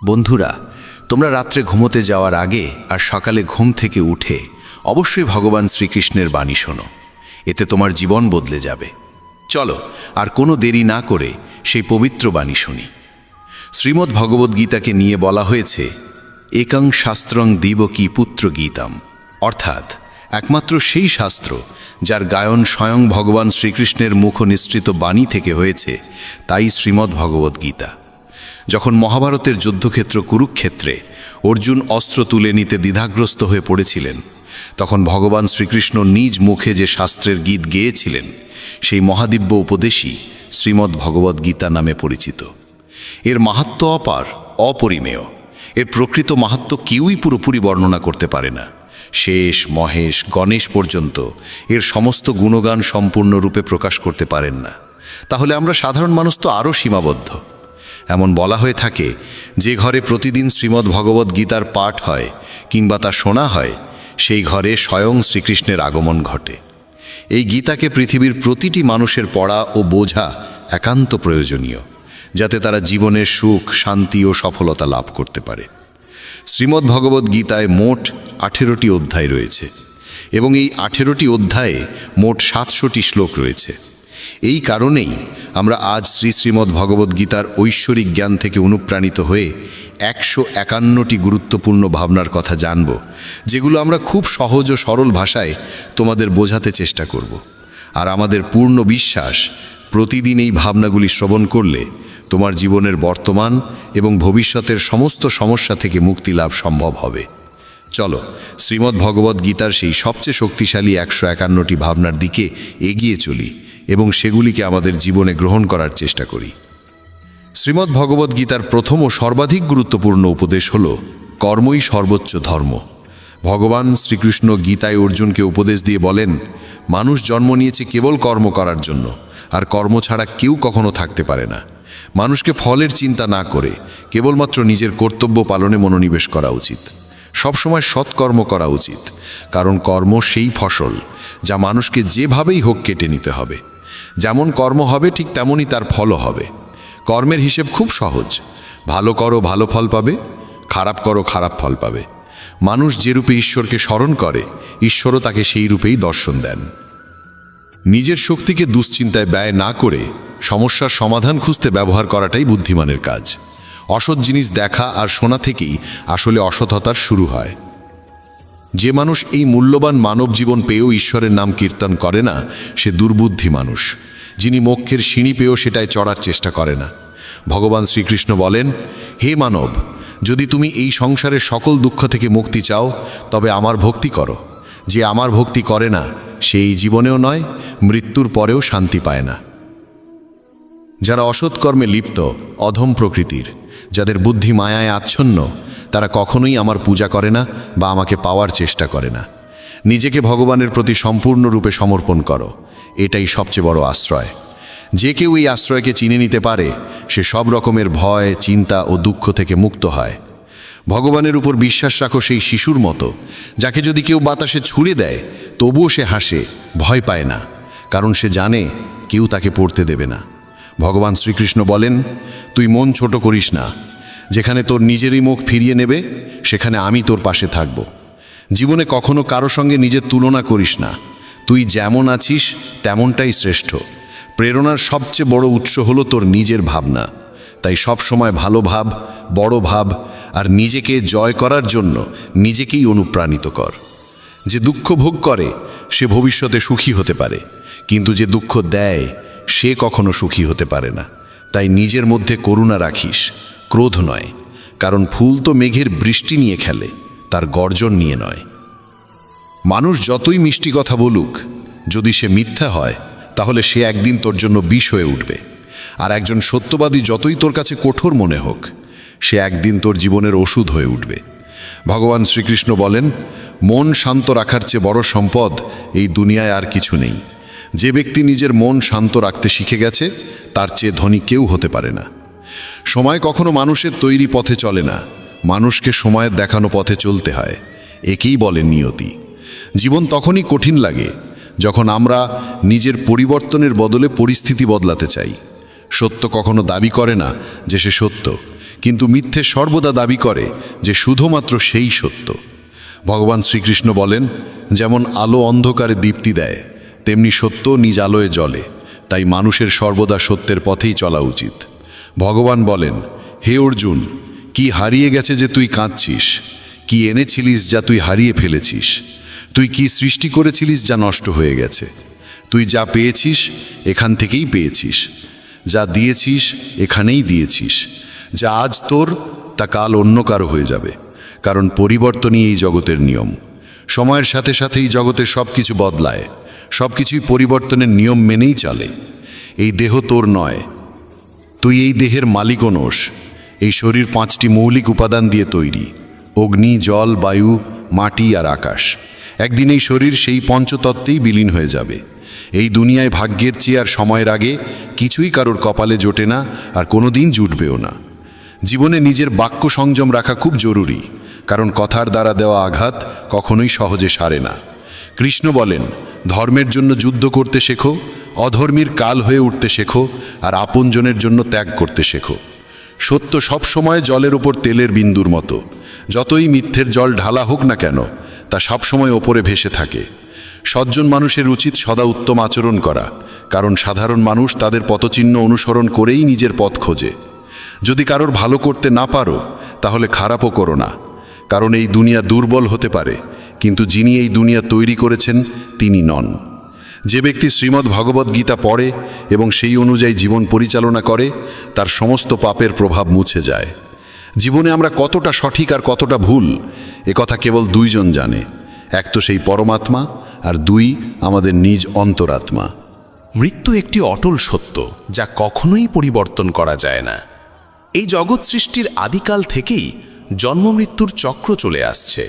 বন্ধুরা, তোমরা রাত্রে ঘুমোতে যাওয়ার আগে আর সকালে ঘুম থেকে উঠে অবশ্যই ভগবান শ্রীকৃষ্ণের বাণী শোনো। এতে তোমার জীবন বদলে যাবে। চলো আর কোনো দেরি না করে সেই পবিত্র বাণী শুনি। শ্রীমদ্ ভগবদ্গীতাকে নিয়ে বলা হয়েছে একং শাস্ত্রং দিবকী পুত্র গীতাম, অর্থাৎ একমাত্র সেই শাস্ত্র যার গায়ন স্বয়ং ভগবান শ্রীকৃষ্ণের মুখ নিঃসৃত বাণী থেকে হয়েছে, তাই শ্রীমদ্ ভগবদ্গীতা। যখন মহাভারতের যুদ্ধক্ষেত্র কুরুক্ষেত্রে অর্জুন অস্ত্র তুলে নিতে দ্বিধাগ্রস্ত হয়ে পড়েছিলেন, তখন ভগবান শ্রীকৃষ্ণ নিজ মুখে যে শাস্ত্রের গীত গেয়েছিলেন, সেই মহাদিব্য উপদেশই শ্রীমদ্ ভগবদ্গীতা নামে পরিচিত। এর মাহাত্ম্য অপার, অপরিমেয়। এর প্রকৃত মাহাত্ম্য কেউই পুরোপুরি বর্ণনা করতে পারে না। শেষ, মহেশ, গণেশ পর্যন্ত এর সমস্ত গুণগান সম্পূর্ণরূপে প্রকাশ করতে পারেন না। তাহলে আমরা সাধারণ মানুষ তো আরও সীমাবদ্ধ। এমন বলা হয়ে থাকে, যে ঘরে প্রতিদিন শ্রীমদ্ ভগবদ্গীতার পাঠ হয় কিংবা তা শোনা হয়, সেই ঘরে স্বয়ং শ্রীকৃষ্ণের আগমন ঘটে। এই গীতাকে পৃথিবীর প্রতিটি মানুষের পড়া ও বোঝা একান্ত প্রয়োজনীয়, যাতে তারা জীবনের সুখ, শান্তি ও সফলতা লাভ করতে পারে। শ্রীমদ্ ভগবদ্গীতায় মোট 18টি অধ্যায় রয়েছে এবং এই 18টি অধ্যায়ে মোট 700টি শ্লোক রয়েছে। এই কারণেই আমরা আজ শ্রীমদ্ ভগবদ্গীতার ঐশ্বরিক জ্ঞান থেকে অনুপ্রাণিত হয়ে 151টি গুরুত্বপূর্ণ ভাবনার কথা জানব, যেগুলো আমরা খুব সহজ ও সরল ভাষায় তোমাদের বোঝাতে চেষ্টা করব। আর আমাদের পূর্ণ বিশ্বাস, প্রতিদিন এই ভাবনাগুলি শ্রবণ করলে তোমার জীবনের বর্তমান এবং ভবিষ্যতের সমস্ত সমস্যা থেকে মুক্তি লাভ সম্ভব হবে। চলো শ্রীমদ্ ভগবদ্গীতার সেই সবচেয়ে শক্তিশালী 151টি ভাবনার দিকে এগিয়ে চলি এবং সেগুলিকে আমাদের জীবনে গ্রহণ করার চেষ্টা করি। শ্রীমদ্ ভগবদ্গীতার প্রথম ও সর্বাধিক গুরুত্বপূর্ণ উপদেশ হল কর্মই সর্বোচ্চ ধর্ম। ভগবান শ্রীকৃষ্ণ গীতায় অর্জুনকে উপদেশ দিয়ে বলেন, মানুষ জন্ম নিয়েছে কেবল কর্ম করার জন্য, আর কর্ম ছাড়া কেউ কখনো থাকতে পারে না। মানুষকে ফলের চিন্তা না করে কেবলমাত্র নিজের কর্তব্য পালনে মনোনিবেশ করা উচিত। সবসময় সৎকর্ম করা উচিত, কারণ কর্ম সেই ফসল যা মানুষকে যেভাবেই হোক কেটে নিতে হবে। যেমন কর্ম হবে ঠিক তেমনই তার ফলও হবে। কর্মের হিসেব খুব সহজ। ভালো করো, ভালো ফল পাবে; খারাপ করো, খারাপ ফল পাবে। মানুষ যে রূপে ঈশ্বরকে স্মরণ করে, ঈশ্বরও তাকে সেই রূপেই দর্শন দেন। নিজের শক্তিকে দুশ্চিন্তায় ব্যয় না করে সমস্যার সমাধান খুঁজতে ব্যবহার করাটাই বুদ্ধিমানের কাজ। অসৎ জিনিস দেখা আর শোনা থেকেই আসলে অসৎতার শুরু হয়। যে মানুষ এই মূল্যবান মানব জীবন পেয়েও ঈশ্বরের নাম কীর্তন করে না, সে দুর্বুদ্ধি মানুষ, যিনি মোক্ষের সিঁড়ি পেয়েও সেটায় চড়ার চেষ্টা করে না। ভগবান শ্রীকৃষ্ণ বলেন, হে মানব, যদি তুমি এই সংসারের সকল দুঃখ থেকে মুক্তি চাও, তবে আমার ভক্তি করো। যে আমার ভক্তি করে না, সে এই জীবনেও নয়, মৃত্যুর পরেও শান্তি পায় না। যারা অসৎ কর্মে লিপ্ত, অধম প্রকৃতির, যাদের বুদ্ধি মায়ায় আচ্ছন্ন, তারা কখনোই আমার পূজা করে না বা আমাকে পাওয়ার চেষ্টা করে না। নিজেকে ভগবানের প্রতি সম্পূর্ণরূপে সমর্পণ করো, এটাই সবচেয়ে বড় আশ্রয়। যে কেউ এই আশ্রয়কে চিনে নিতে পারে, সে সব রকমের ভয়, চিন্তা ও দুঃখ থেকে মুক্ত হয়। ভগবানের উপর বিশ্বাস রাখো সেই শিশুর মতো, যাকে যদি কেউ বাতাসে ছুঁড়ে দেয় তবুও সে হাসে, ভয় পায় না, কারণ সে জানে কেউ তাকে পড়তে দেবে না। ভগবান শ্রীকৃষ্ণ বলেন, তুই মন ছোট করিস না। যেখানে তোর নিজেরই মুখ ফিরিয়ে নেবে, সেখানে আমি তোর পাশে থাকব। জীবনে কখনো কারো সঙ্গে নিজের তুলনা করিস না। তুই যেমন আছিস তেমনটাই শ্রেষ্ঠ। প্রেরণার সবচেয়ে বড় উৎস হলো তোর নিজের ভাবনা। তাই সব সময় ভালো ভাব, বড় ভাব, আর নিজেকে জয় করার জন্য নিজেকেই অনুপ্রাণিত কর। যে দুঃখ ভোগ করে সে ভবিষ্যতে সুখী হতে পারে, কিন্তু যে দুঃখ দেয় সে কখনো সুখী হতে পারে না। তাই নিজের মধ্যে করুণা রাখিস, ক্রোধ নয়, কারণ ফুল তো মেঘের বৃষ্টি নিয়ে খেলে, তার গর্জন নিয়ে নয়। মানুষ যতই মিষ্টি কথা বলুক, যদি সে মিথ্যা হয়, তাহলে সে একদিন তোর জন্য বিষ হয়ে উঠবে। আর একজন সত্যবাদী যতই তোর কাছে কঠোর মনে হোক, সে একদিন তোর জীবনের ওষুধ হয়ে উঠবে। ভগবান শ্রীকৃষ্ণ বলেন, মন শান্ত রাখার চেয়ে বড় সম্পদ এই দুনিয়ায় আর কিছু নেই। যে ব্যক্তি নিজের মন শান্ত রাখতে শিখে গেছে, তার চেয়ে ধনী কেউ হতে পারে না। সময় কখনো মানুষের তৈরি পথে চলে না, মানুষকে সময়ের দেখানো পথে চলতে হয়। একেই বলে নিয়তি। জীবন তখনই কঠিন লাগে যখন আমরা নিজের পরিবর্তনের বদলে পরিস্থিতি বদলাতে চাই। সত্য কখনো দাবি করে না যে সে সত্য, কিন্তু মিথ্যে সর্বদা দাবি করে যে শুধুমাত্র সেই সত্য। ভগবান শ্রীকৃষ্ণ বলেন, যেমন আলো অন্ধকারে দীপ্তি দেয়, তেমনি সত্য নিজ আলোয় জ্বলে। তাই মানুষের সর্বদা সত্যের পথেই চলা উচিত। ভগবান বলেন, হে অর্জুন, কি হারিয়ে গেছে যে তুই কাঁদছিস? কি এনেছিলিস যা তুই হারিয়ে ফেলেছিস? তুই কি সৃষ্টি করেছিলিস যা নষ্ট হয়ে গেছে? তুই যা পেয়েছিস এখান থেকেই পেয়েছিস, যা দিয়েছিস এখানেই দিয়েছিস। যা আজ তোর তা কাল অন্য কারো হয়ে যাবে, কারণ পরিবর্তনই এই জগতের নিয়ম। সময়ের সাথে সাথেই জগতের সব কিছু বদলায়, সব কিছুই পরিবর্তনের নিয়ম মেনেই চলে। এই দেহ তোর নয়, তুই এই দেহের মালিকও নোস। এই শরীর 5টি মৌলিক উপাদান দিয়ে তৈরি: অগ্নি, জল, বায়ু, মাটি আর আকাশ। একদিন এই শরীর সেই পঞ্চতত্ত্বেই বিলীন হয়ে যাবে। এই দুনিয়ায় ভাগ্যের চেয়ে আর সময়ের আগে কিছুই কারোর কপালে জোটে না, আর কোনোদিন জুটবেও না। জীবনে নিজের বাক্য সংযম রাখা খুব জরুরি, কারণ কথার দ্বারা দেওয়া আঘাত কখনোই সহজে সারে না। কৃষ্ণ বলেন, ধর্মের জন্য যুদ্ধ করতে শেখো, অধর্মীর কাল হয়ে উঠতে শেখো, আর আপনজনের জন্য ত্যাগ করতে শেখো। সত্য সব সময় জলের উপর তেলের বিন্দুর মতো। যতই মিথ্যের জল ঢালা হোক না কেন, তা সবসময় ওপরে ভেসে থাকে। সজ্জন মানুষের উচিত সদা উত্তম আচরণ করা, কারণ সাধারণ মানুষ তাদের পথচিহ্ন অনুসরণ করেই নিজের পথ খোঁজে। যদি কারোর ভালো করতে না পারো, তাহলে খারাপও করো না, কারণ এই দুনিয়া দুর্বল হতে পারে, কিন্তু যিনি এই দুনিয়া তৈরি করেছেন তিনি নন। যে ব্যক্তি শ্রীমদ্ ভগবদ্ গীতা পড়ে এবং সেই অনুযায়ী জীবন পরিচালনা করে, তার সমস্ত পাপের প্রভাব মুছে যায়। জীবনে আমরা কতটা সঠিক আর কতটা ভুল, কথা কেবল দুইজন জানে। এক তো সেই পরমাত্মা, আর দুই আমাদের নিজ অন্তরাত্মা। মৃত্যু একটি অটল সত্য, যা কখনোই পরিবর্তন করা যায় না। এই জগৎ সৃষ্টির আদিকাল থেকেই জন্ম মৃত্যুর চক্র চলে আসছে।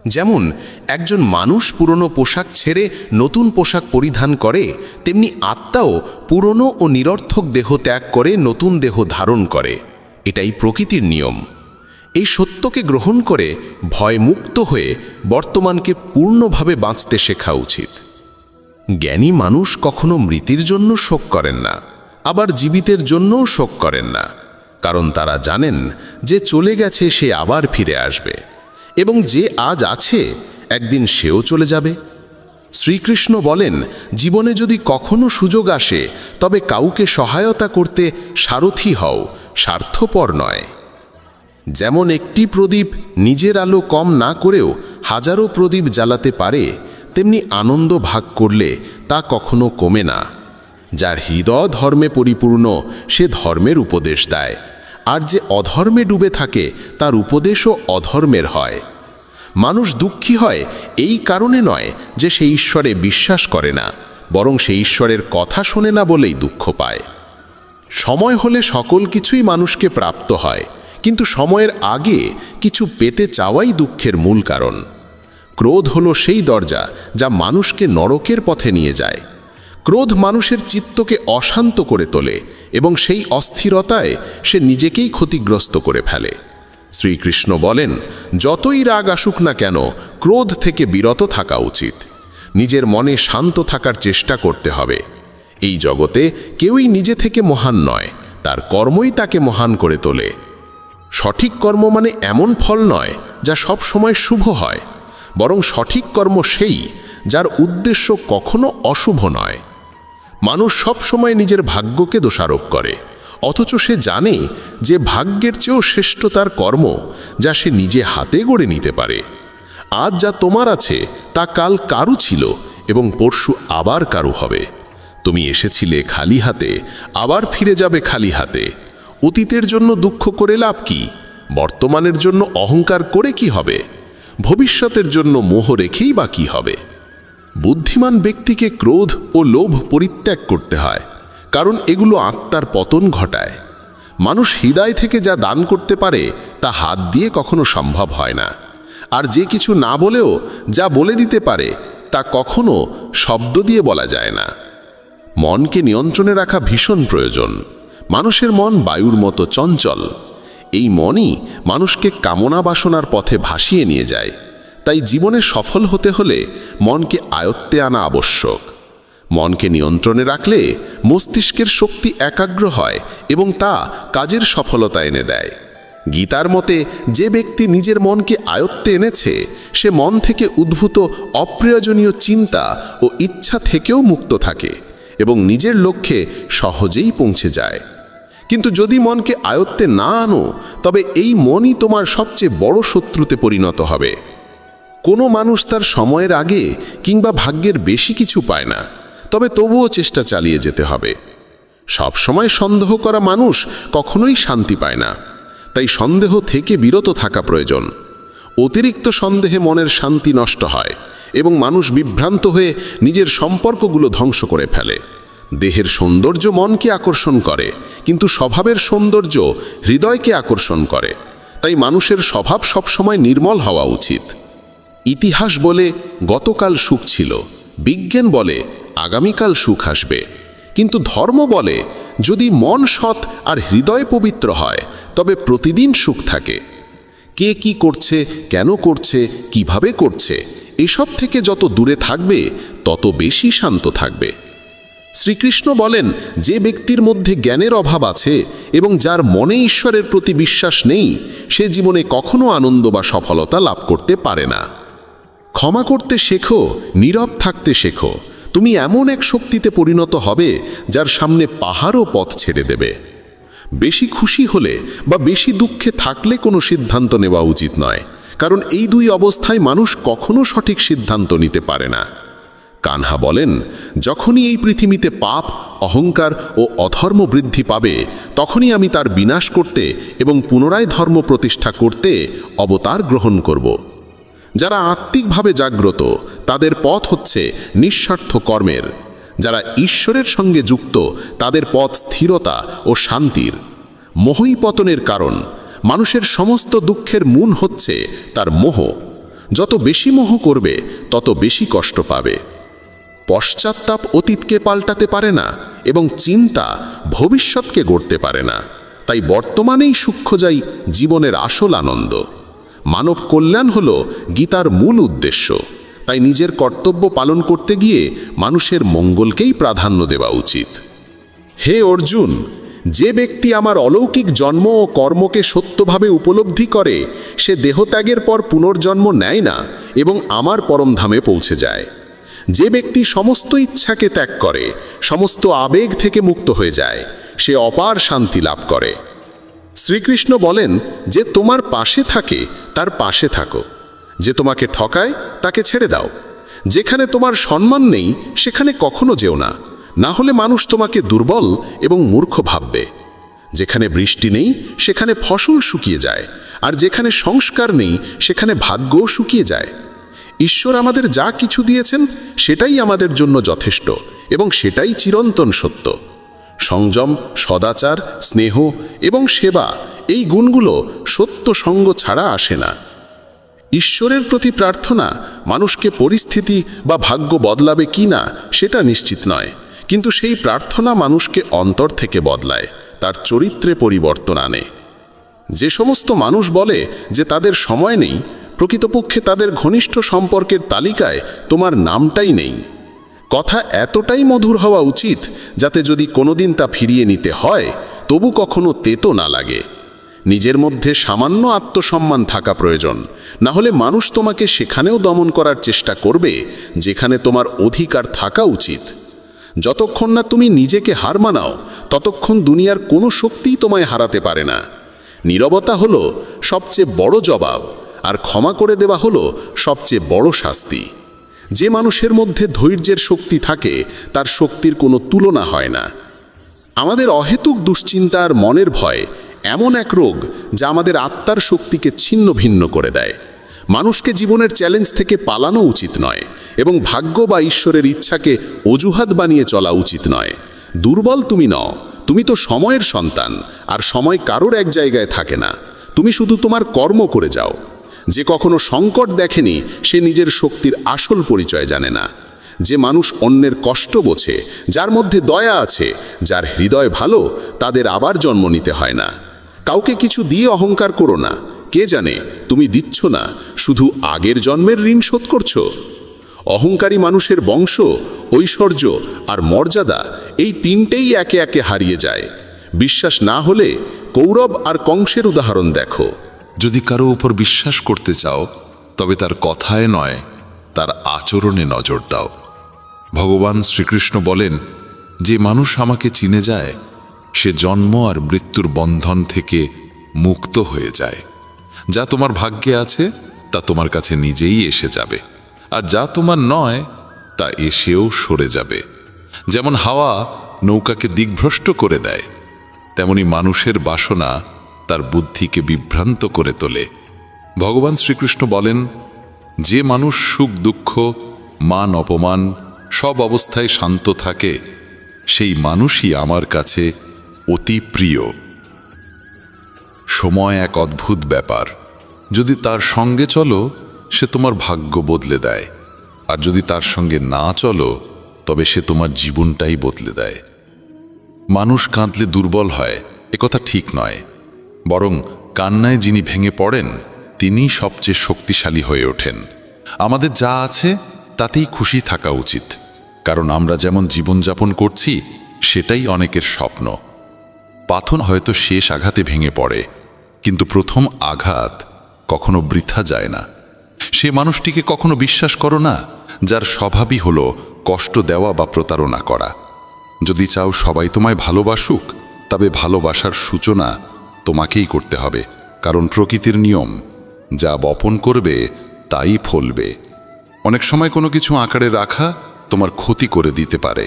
যেমন একজন মানুষ পুরনো পোশাক ছেড়ে নতুন পোশাক পরিধান করে, তেমনি আত্মাও পুরনো ও নিরর্থক দেহ ত্যাগ করে নতুন দেহ ধারণ করে। এটাই প্রকৃতির নিয়ম। এই সত্যকে গ্রহণ করে ভয়মুক্ত হয়ে বর্তমানকে পূর্ণভাবে বাঁচতে শেখা উচিত। জ্ঞানী মানুষ কখনো মৃতের জন্য শোক করেন না, আবার জীবিতের জন্যও শোক করেন না, কারণ তারা জানেন যে চলে গেছে সে আবার ফিরে আসবে, এবং যে আজ আছে একদিন সেও চলে যাবে। শ্রীকৃষ্ণ বলেন, জীবনে যদি কখনো সুযোগ আসে, তবে কাউকে সহায়তা করতে সারথি হও, স্বার্থপর নয়। যেমন একটি প্রদীপ নিজের আলো কম না করেও হাজারো প্রদীপ জ্বালাতে পারে, তেমনি আনন্দ ভাগ করলে তা কখনো কমে না। যার হৃদয় ধর্মে পরিপূর্ণ, সে ধর্মের উপদেশ দেয়, আর যে অধর্মে ডুবে থাকে তার উপদেশও অধর্মের হয়। মানুষ দুঃখী হয় এই কারণে নয় যে সে ঈশ্বরে বিশ্বাস করে না, বরং সে ঈশ্বরের কথা শোনে না বলেই দুঃখ পায়। সময় হলে সকল কিছুই মানুষকে প্রাপ্ত হয়, কিন্তু সময়ের আগে কিছু পেতে চাওয়াই দুঃখের মূল কারণ। ক্রোধ হলো সেই দরজা যা মানুষকে নরকের পথে নিয়ে যায়। ক্রোধ মানুষের চিত্তকে অশান্ত করে তোলে এবং সেই অস্থিরতায় সে নিজেকেই ক্ষতিগ্রস্ত করে ফেলে। শ্রীকৃষ্ণ বলেন, যতই রাগ আসুক না কেন, ক্রোধ থেকে বিরত থাকা উচিত। নিজের মনে শান্ত থাকার চেষ্টা করতে হবে। এই জগতে কেউই নিজে থেকে মহান নয়, তার কর্মই তাকে মহান করে তোলে। সঠিক কর্ম মানে এমন ফল নয় যা সব সময় শুভ হয়, বরং সঠিক কর্ম সেই যার উদ্দেশ্য কখনো অশুভ নয়। মানুষ সব সময় নিজের ভাগ্যকে দোষারোপ করে, অথচ সে জানে যে ভাগ্যের চেয়েও শ্রেষ্ঠ তার কর্ম, যা সে নিজে হাতে গড়ে নিতে পারে। আজ যা তোমার আছে তা কাল কারু ছিল এবং পরশু আবার কারু হবে। তুমি এসেছিলে খালি হাতে, আবার ফিরে যাবে খালি হাতে। অতীতের জন্য দুঃখ করে লাভ কি? বর্তমানের জন্য অহংকার করে কি হবে? ভবিষ্যতের জন্য মোহ রেখেই বা কি হবে? বুদ্ধিমান ব্যক্তিকে ক্রোধ ও লোভ পরিত্যাগ করতে হয়, কারণ এগুলো আত্মার পতন ঘটায়। মানুষ হৃদয় থেকে যা দান করতে পারে তা হাত দিয়ে কখনো সম্ভব হয় না, আর যে কিছু না বলেও যা বলে দিতে পারে তা কখনো শব্দ দিয়ে বলা যায় না। মনকে নিয়ন্ত্রণে রাখা ভীষণ প্রয়োজন। মানুষের মন বায়ুর মতো চঞ্চল। এই মনই মানুষকে কামনা বাসনার পথে ভাসিয়ে নিয়ে যায়। তাই জীবনে সফল হতে হলে মনকে আয়ত্তে আনা আবশ্যক। মনকে নিয়ন্ত্রণে রাখলে মস্তিষ্কের শক্তি একাগ্র হয় এবং তা কাজের সফলতা এনে দেয়। গীতার মতে যে ব্যক্তি নিজের মনকে আয়ত্তে এনেছে সে মন থেকে উদ্ভূত অপ্রয়োজনীয় চিন্তা ও ইচ্ছা থেকেও মুক্ত থাকে এবং নিজের লক্ষ্যে সহজেই পৌঁছে যায়। কিন্তু যদি মনকে আয়ত্তে না আনো তবে এই মনই তোমার সবচেয়ে বড় শত্রুতে পরিণত হবে। কোনো মানুষ তার সময়ের আগে কিংবা ভাগ্যের বেশি কিছু পায় না, তবে তবুও চেষ্টা চালিয়ে যেতে হবে। সবসময় সন্দেহ করা মানুষ কখনোই শান্তি পায় না, তাই সন্দেহ থেকে বিরত থাকা প্রয়োজন। অতিরিক্ত সন্দেহে মনের শান্তি নষ্ট হয় এবং মানুষ বিভ্রান্ত হয়ে নিজের সম্পর্কগুলো ধ্বংস করে ফেলে। দেহের সৌন্দর্য মনকে আকর্ষণ করে, কিন্তু স্বভাবের সৌন্দর্য হৃদয়কে আকর্ষণ করে। তাই মানুষের স্বভাব সবসময় নির্মল হওয়া উচিত। ইতিহাস বলে গতকাল সুখ ছিল, বিজ্ঞান বলে আগামীকাল সুখ আসবে, কিন্তু ধর্ম বলে যদি মন সৎ আর হৃদয় পবিত্র হয় তবে প্রতিদিন সুখ থাকে। কে কি করছে, কেন করছে, কিভাবে করছে, এসব থেকে যত দূরে থাকবে তত বেশি শান্ত থাকবে। শ্রীকৃষ্ণ বলেন, যে ব্যক্তির মধ্যে জ্ঞানের অভাব আছে এবং যার মনে ঈশ্বরের প্রতি বিশ্বাস নেই সে জীবনে কখনো আনন্দ বা সফলতা লাভ করতে পারে না। ক্ষমা করতে শেখো, নীরব থাকতে শেখো, তুমি এমন এক শক্তিতে পরিণত হবে যার সামনে পাহাড়ও পথ ছেড়ে দেবে। বেশি খুশি হলে বা বেশি দুঃখে থাকলে কোনো সিদ্ধান্ত নেওয়া উচিত নয়, কারণ এই দুই অবস্থায় মানুষ কখনো সঠিক সিদ্ধান্ত নিতে পারে না। কানহা বলেন, যখনই এই পৃথিবীতে পাপ, অহংকার ও অধর্ম বৃদ্ধি পাবে তখনই আমি তার বিনাশ করতে এবং পুনরায় ধর্ম প্রতিষ্ঠা করতে অবতার গ্রহণ করব। যারা আত্মিকভাবে জাগ্রত তাদের পথ হচ্ছে নিঃস্বার্থ কর্মের। যারা ঈশ্বরের সঙ্গে যুক্ত তাদের পথ স্থিরতা ও শান্তির। মোহই পতনের কারণ। মানুষের সমস্ত দুঃখের মূল হচ্ছে তার মোহ। যত বেশি মোহ করবে তত বেশি কষ্ট পাবে। পশ্চাত্তাপ অতীতকে পাল্টাতে পারে না এবং চিন্তা ভবিষ্যৎকে গড়তে পারে না। তাই বর্তমানেই সূক্ষ্ম যাই জীবনের আসল আনন্দ। মানব কল্যাণ হল গীতার মূল উদ্দেশ্য। তাই নিজের কর্তব্য পালন করতে গিয়ে মানুষের মঙ্গলকেই প্রাধান্য দেওয়া উচিত। হে অর্জুন, যে ব্যক্তি আমার অলৌকিক জন্ম ও কর্মকে সত্যভাবে উপলব্ধি করে সে দেহত্যাগের পর পুনর্জন্ম নেয় না এবং আমার পরমধামে পৌঁছে যায়। যে ব্যক্তি সমস্ত ইচ্ছাকে ত্যাগ করে, সমস্ত আবেগ থেকে মুক্ত হয়ে যায়, সে অপার শান্তি লাভ করে। শ্রীকৃষ্ণ বলেন, যে তোমার পাশে থাকে তার পাশে থাকো, যে তোমাকে ঠকায় তাকে ছেড়ে দাও। যেখানে তোমার সম্মান নেই সেখানে কখনো যেও না, না হলে মানুষ তোমাকে দুর্বল এবং মূর্খ ভাববে। যেখানে বৃষ্টি নেই সেখানে ফসল শুকিয়ে যায়, আর যেখানে সংস্কার নেই সেখানে ভাগ্যও শুকিয়ে যায়। ঈশ্বর আমাদের যা কিছু দিয়েছেন সেটাই আমাদের জন্য যথেষ্ট এবং সেটাই চিরন্তন সত্য। সংযম, সদাচার, স্নেহ এবং সেবা, এই গুণগুলো সত্য সঙ্গ ছাড়া আসে না। ঈশ্বরের প্রতি প্রার্থনা মানুষকে পরিস্থিতি বা ভাগ্য বদলাবে কি না সেটা নিশ্চিত নয়, কিন্তু সেই প্রার্থনা মানুষকে অন্তর থেকে বদলায়, তার চরিত্রে পরিবর্তন আনে। যে সমস্ত মানুষ বলে যে তাদের সময় নেই, প্রকৃতপক্ষে তাদের ঘনিষ্ঠ সম্পর্কের তালিকায় তোমার নামটাই নেই। কথা এতটাই মধুর হওয়া উচিত যাতে যদি কোনোদিন তা ফিরিয়ে নিতে হয় তবু কখনো তেতো না লাগে। নিজের মধ্যে সামান্য আত্মসম্মান থাকা প্রয়োজন, না হলে মানুষ তোমাকে সেখানেও দমন করার চেষ্টা করবে যেখানে তোমার অধিকার থাকা উচিত। যতক্ষণ না তুমি নিজেকে হার মানাও ততক্ষণ দুনিয়ার কোনো শক্তিই তোমায় হারাতে পারে না। নীরবতা হলো সবচেয়ে বড় জবাব, আর ক্ষমা করে দেওয়া হলো সবচেয়ে বড় শাস্তি। যে মানুষের মধ্যে ধৈর্যের শক্তি থাকে তার শক্তির কোনো তুলনা হয় না। আমাদের অহেতুক দুশ্চিন্তা আর মনের ভয় এমন এক রোগ যা আমাদের আত্মার শক্তিকে ছিন্ন ভিন্ন করে দেয়। মানুষকে জীবনের চ্যালেঞ্জ থেকে পালানো উচিত নয় এবং ভাগ্য বা ঈশ্বরের ইচ্ছাকে অজুহাত বানিয়ে চলা উচিত নয়। দুর্বল তুমি নও, তুমি তো সময়ের সন্তান, আর সময় কারোর এক জায়গায় থাকে না। তুমি শুধু তোমার কর্ম করে যাও। যে কখনো সংকট দেখেনি সে নিজের শক্তির আসল পরিচয় জানে না। যে মানুষ অন্যের কষ্ট বোঝে, যার মধ্যে দয়া আছে, যার হৃদয় ভালো, তাদের আবার জন্ম নিতে হয় না। কাউকে কিছু দিয়ে অহংকার করো না, কে জানে তুমি দিচ্ছ না, শুধু আগের জন্মের ঋণ শোধ করছো। অহংকারী মানুষের বংশ, ঐশ্বর্য আর মর্যাদা এই তিনটেই একে একে হারিয়ে যায়। বিশ্বাস না হলে কৌরব আর কংসের উদাহরণ দেখো। যদি কারো উপর বিশ্বাস করতে চাও তবে তার কথায় নয়, তার আচরণে নজর দাও। ভগবান শ্রীকৃষ্ণ বলেন, যে মানুষ আমাকে চিনে যায় সে জন্ম আর মৃত্যুর বন্ধন থেকে মুক্ত হয়ে যায়। যা তোমার ভাগ্যে আছে তা তোমার কাছে নিজেই এসে যাবে, আর যা তোমার নয় তা এসেও সরে যাবে। যেমন হাওয়া নৌকাকে দিকভ্রষ্ট করে দেয়, তেমনি মানুষের বাসনা তার বুদ্ধিকে বিভ্রান্ত করে তোলে। ভগবান শ্রীকৃষ্ণ বলেন, যে মানুষ সুখ দুঃখ মান অপমান সব অবস্থায় শান্ত থাকে সেই মানুষই আমার কাছে অতি প্রিয়। সময় এক অদ্ভুত ব্যাপার, যদি তার সঙ্গে চলো সে তোমার ভাগ্য বদলে দেয়, আর যদি তার সঙ্গে না চলো তবে সে তোমার জীবনটাই বদলে দেয়। মানুষ কাঁদলে দুর্বল হয় একথা ঠিক নয়, বরং কান্নায় যিনি ভেঙে পড়েন তিনিই সবচেয়ে শক্তিশালী হয়ে ওঠেন। আমাদের যা আছে তাতেই খুশি থাকা উচিত, কারণ আমরা যেমন জীবনযাপন করছি সেটাই অনেকের স্বপ্ন। পাথর হয়তো শেষ আঘাতে ভেঙে পড়ে, কিন্তু প্রথম আঘাত কখনো বৃথা যায় না। সে মানুষটিকে কখনো বিশ্বাস করো না যার স্বভাবই হলো কষ্ট দেওয়া বা প্রতারণা করা। যদি চাও সবাই তোমায় ভালোবাসুক, তবে ভালোবাসার সূচনা তোমাকেই করতে হবে, কারণ প্রকৃতির নিয়ম, যা বপন করবে তাই ফলবে। অনেক সময় কোনো কিছু আঁকড়ে রাখা তোমার ক্ষতি করে দিতে পারে,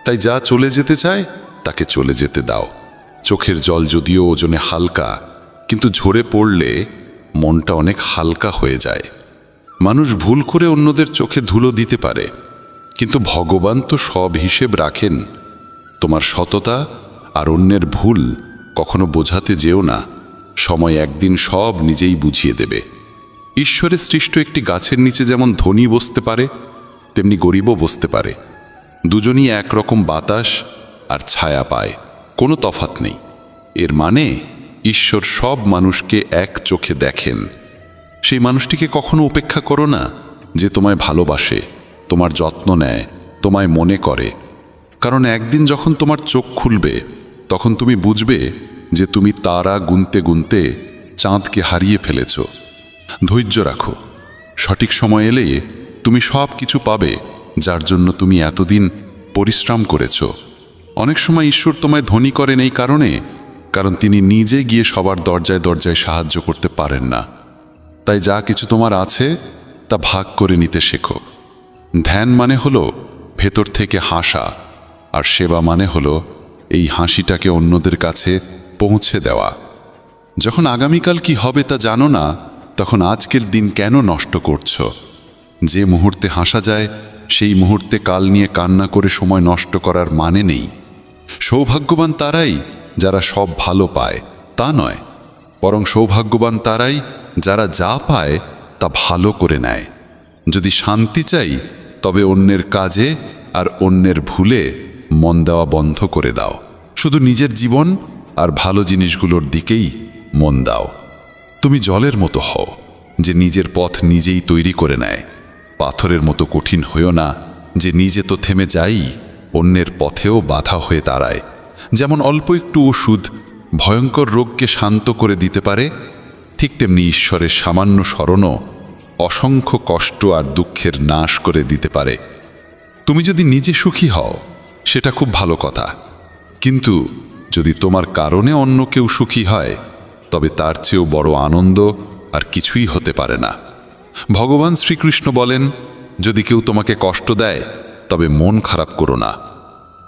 তাই যা চলে যেতে চায় তাকে চলে যেতে দাও। চোখের জল যদিও ওজনে হালকা, কিন্তু ঝরে পড়লে মনটা অনেক হালকা হয়ে যায়। মানুষ ভুল করে অন্যদের চোখে ধুলো দিতে পারে, কিন্তু ভগবান তো সব হিসেব রাখেন। তোমার সততা আর অন্যের ভুল কখনো বোঝাতে যেও না, সময় একদিন সব নিজেই বুঝিয়ে দেবে। ঈশ্বরের সৃষ্ট একটি গাছের নিচে যেমন ধনী বসতে পারে তেমনি গরিবও বসতে পারে। দুজনই একরকম বাতাস আর ছায়া পায়, কোনো তফাৎ নেই। এর মানে ঈশ্বর সব মানুষকে এক চোখে দেখেন। সেই মানুষটিকে কখনো উপেক্ষা করো না যে তোমায় ভালোবাসে, তোমার যত্ন নেয়, তোমায় মনে করে, কারণ একদিন যখন তোমার চোখ খুলবে তখন তুমি বুঝবে যে তুমি তারা গুনতে গুনতে চাঁদকে হারিয়ে ফেলেছ। ধৈর্য রাখো, সঠিক সময় এলে তুমি সব কিছু পাবে যার জন্য তুমি এতদিন পরিশ্রম করেছ। অনেক সময় ঈশ্বর তোমায় ধনী করেন এই কারণ তিনি নিজে গিয়ে সবার দরজায় দরজায় সাহায্য করতে পারেন না। তাই যা কিছু তোমার আছে তা ভাগ করে নিতে শেখো। ধ্যান মানে হলো ভেতর থেকে হাসা, আর সেবা মানে হলো এই হাসিটাকে অন্যদের কাছে পৌঁছে দেওয়া। যখন আগামীকাল কি হবে তা জানো না, তখন আজকের দিন কেন নষ্ট করছো? যে মুহূর্তে হাসা যায় সেই মুহূর্তে কাল নিয়ে কান্না করে সময় নষ্ট করার মানে নেই। সৌভাগ্যবান তারাই যারা সব ভালো পায় তা নয়, বরং সৌভাগ্যবান তারাই যারা যা পায় তা ভালো করে নেয়। যদি শান্তি চাই তবে অন্যের কাজে আর অন্যের ভুলে মন দেওয়া বন্ধ করে দাও। শুধু নিজের জীবন আর ভালো জিনিসগুলোর দিকেই মন দাও। তুমি জলের মতো হও যে নিজের পথ নিজেই তৈরি করে নেয়। পাথরের মতো কঠিন হইও না যে নিজে তো থেমে যাই, অন্যের পথেও বাধা হয়ে দাঁড়ায়। যেমন অল্প একটু ওষুধ ভয়ঙ্কর রোগকে শান্ত করে দিতে পারে, ঠিক তেমনি ঈশ্বরের সামান্য স্মরণও অসংখ্য কষ্ট আর দুঃখের নাশ করে দিতে পারে। তুমি যদি নিজে সুখী হও সেটা খুব ভালো কথা, কিন্তু যদি তোমার কারণে অন্য কেউ সুখী হয় তবে তার চেয়েও বড় আনন্দ আর কিছুই হতে পারে না। ভগবান শ্রীকৃষ্ণ বলেন, যদি কেউ তোমাকে কষ্ট দেয় তবে মন খারাপ করো না,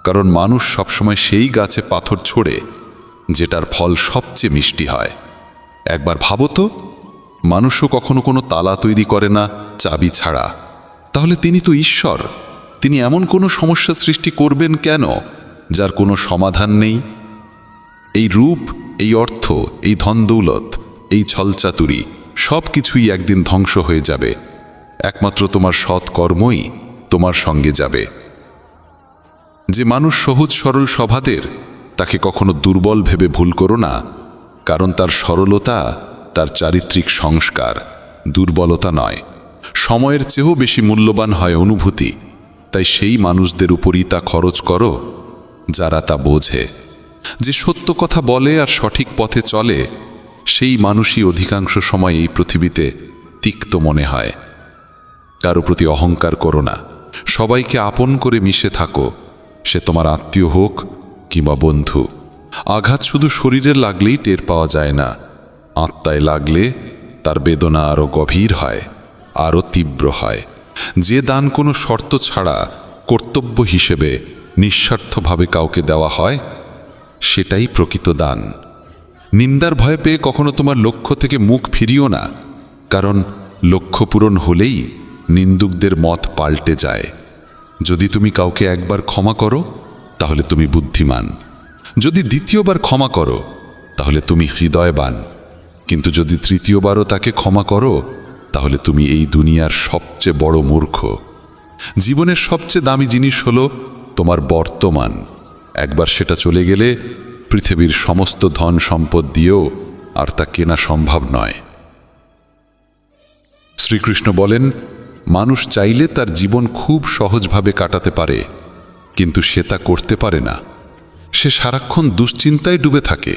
কারণ মানুষ সবসময় সেই গাছে পাথর ছোড়ে যেটার ফল সবচেয়ে মিষ্টি হয়। একবার ভাবো তো, মানুষও কখনো কোনো তালা তৈরি করে না চাবি ছাড়া, তাহলে তিনি তো ঈশ্বর। তিনি এমন কোনো সমস্যা সৃষ্টি করবেন কেন যার কোনো সমাধান নেই? এই রূপ, এই অর্থ, এই ধনদৌলত, এই ছলচাতুরি সব কিছুই একদিন ধ্বংস হয়ে যাবে। একমাত্র তোমার সৎ কর্মই তোমার সঙ্গে যাবে। যে মানুষ সহজ সরল স্বভাবের, তাকে কখনো দুর্বল ভেবে ভুল করো না, কারণ তার সরলতা তার চারিত্রিক সংস্কার, দুর্বলতা নয়। সময়ের চেয়েও বেশি মূল্যবান হয় অনুভূতি, তাই সেই মানুষদের উপরই তা খরচ করো যারা তা বোঝে। যে সত্য কথা বলে আর সঠিক পথে চলে, সেই মানুষই অধিকাংশ সময় এই পৃথিবীতে তিক্ত মনে হয়। কারো প্রতি অহংকার করো না, সবাইকে আপন করে মিশে থাকো, সে তোমার আত্মীয় হোক কিংবা বন্ধু। আঘাত শুধু শরীরে লাগলেই টের পাওয়া যায় না, আত্মায় লাগলে তার বেদনা আরও গভীর হয়, আরও তীব্র হয়। যে দান কোনো শর্ত ছাড়া কর্তব্য হিসেবে নিঃস্বার্থভাবে কাউকে দেওয়া হয়, সেটাই প্রকৃত দান। নিন্দার ভয় পেয়ে কখনো তোমার লক্ষ্য থেকে মুখ ফিরিও না, কারণ লক্ষ্য পূরণ হলেই নিন্দুকদের মত পাল্টে যায়। যদি তুমি কাউকে একবার ক্ষমা করো, তাহলে তুমি বুদ্ধিমান। যদি দ্বিতীয়বার ক্ষমা করো, তাহলে তুমি হৃদয়বান। কিন্তু যদি তৃতীয়বারও তাকে ক্ষমা করো, তাহলে তুমি এই দুনিয়ার সবচেয়ে বড় মূর্খ। জীবনের সবচেয়ে দামি জিনিস হলো তোমার বর্তমান। একবার সেটা চলে গেলে পৃথিবীর সমস্ত ধন সম্পদ দিয়েও আর তা কেনা সম্ভব নয়। শ্রীকৃষ্ণ বলেন, মানুষ চাইলে তার জীবন খুব সহজভাবে কাটাতে পারে, কিন্তু সে তা করতে পারে না। সে সারাক্ষণ দুশ্চিন্তায় ডুবে থাকে।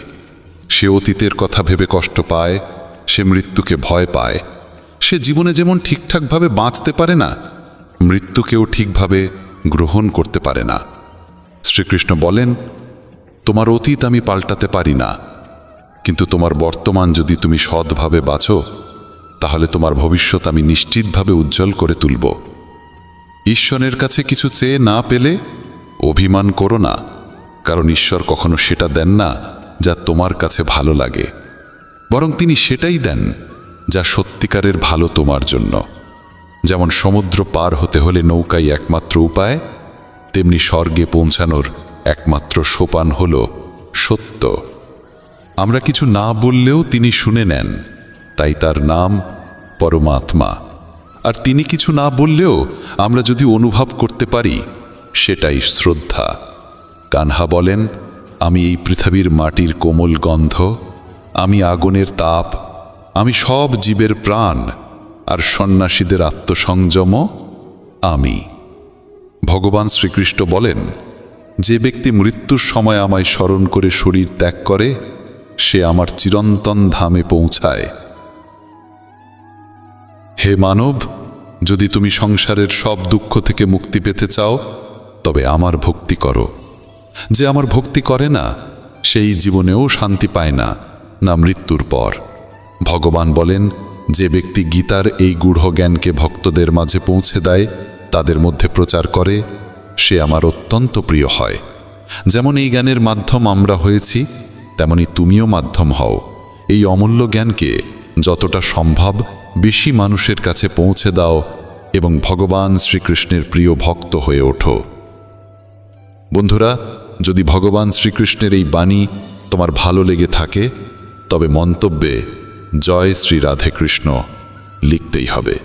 সে অতীতের কথা ভেবে কষ্ট পায়, সে মৃত্যুকে ভয় পায়। সে জীবনে যেমন ঠিকঠাকভাবে বাঁচতে পারে না, মৃত্যুকেও ঠিকভাবে গ্রহণ করতে পারে না। শ্রীকৃষ্ণ বলেন, তোমার অতীত আমি পাল্টাতে পারি না, কিন্তু তোমার বর্তমান যদি তুমি সৎভাবে বাঁচো, তাহলে তোমার ভবিষ্যৎ আমি নিশ্চিতভাবে উজ্জ্বল করে তুলব। ঈশ্বরের কাছে কিছু চেয়ে না পেলে অভিমান করো না, কারণ ঈশ্বর কখনো সেটা দেন না যা তোমার কাছে ভালো লাগে, বরং তিনি সেটাই দেন যা সত্যিকারের ভালো তোমার জন্য। যেমন সমুদ্র পার হতে হলে নৌকাই একমাত্র উপায়, তেমনি স্বর্গে পৌঁছানোর একমাত্র সোপান হল সত্য। আমরা কিছু না বললেও তিনি শুনে নেন, তাই তার নাম পরমাত্মা। আর তিনি কিছু না বললেও আমরা যদি অনুভব করতে পারি, সেটাই শ্রদ্ধা। কানহা বলেন, আমি এই পৃথিবীর মাটির কোমল গন্ধ, আমি আগুনের তাপ, আমি সব জীবের প্রাণ, আর সন্ন্যাসীদের আত্মসংযম আমি। ভগবান শ্রীকৃষ্ণ বলেন, যে ব্যক্তি মৃত্যুর সময় আমায় স্মরণ করে শরীর ত্যাগ করে, সে আমার চিরন্তন ধামে পৌঁছায়। হে মানব, যদি তুমি সংসারের সব দুঃখ থেকে মুক্তি পেতে চাও, তবে আমার ভক্তি করো। যে আমার ভক্তি করে না, সেই জীবনেও শান্তি পায় না, না মৃত্যুর পর। ভগবান বলেন, যে ব্যক্তি গীতার এই গূঢ় জ্ঞানকে ভক্তদের মাঝে পৌঁছে দেয়, তাদের মধ্যে প্রচার করে, সে আমার অত্যন্ত প্রিয় হয়। যেমন এই জ্ঞানের মাধ্যম আমরা হয়েছি, তেমনি তুমিও মাধ্যম হও। এই অমূল্য জ্ঞানকে যতটা সম্ভব বেশি মানুষের কাছে পৌঁছে দাও এবং ভগবান শ্রীকৃষ্ণের প্রিয় ভক্ত হয়ে ওঠো। বন্ধুরা, যদি ভগবান শ্রীকৃষ্ণের এই বাণী তোমার ভালো লেগে থাকে, তবে মন্তব্যে জয় শ্রী রাধে কৃষ্ণ লিখতেই হবে।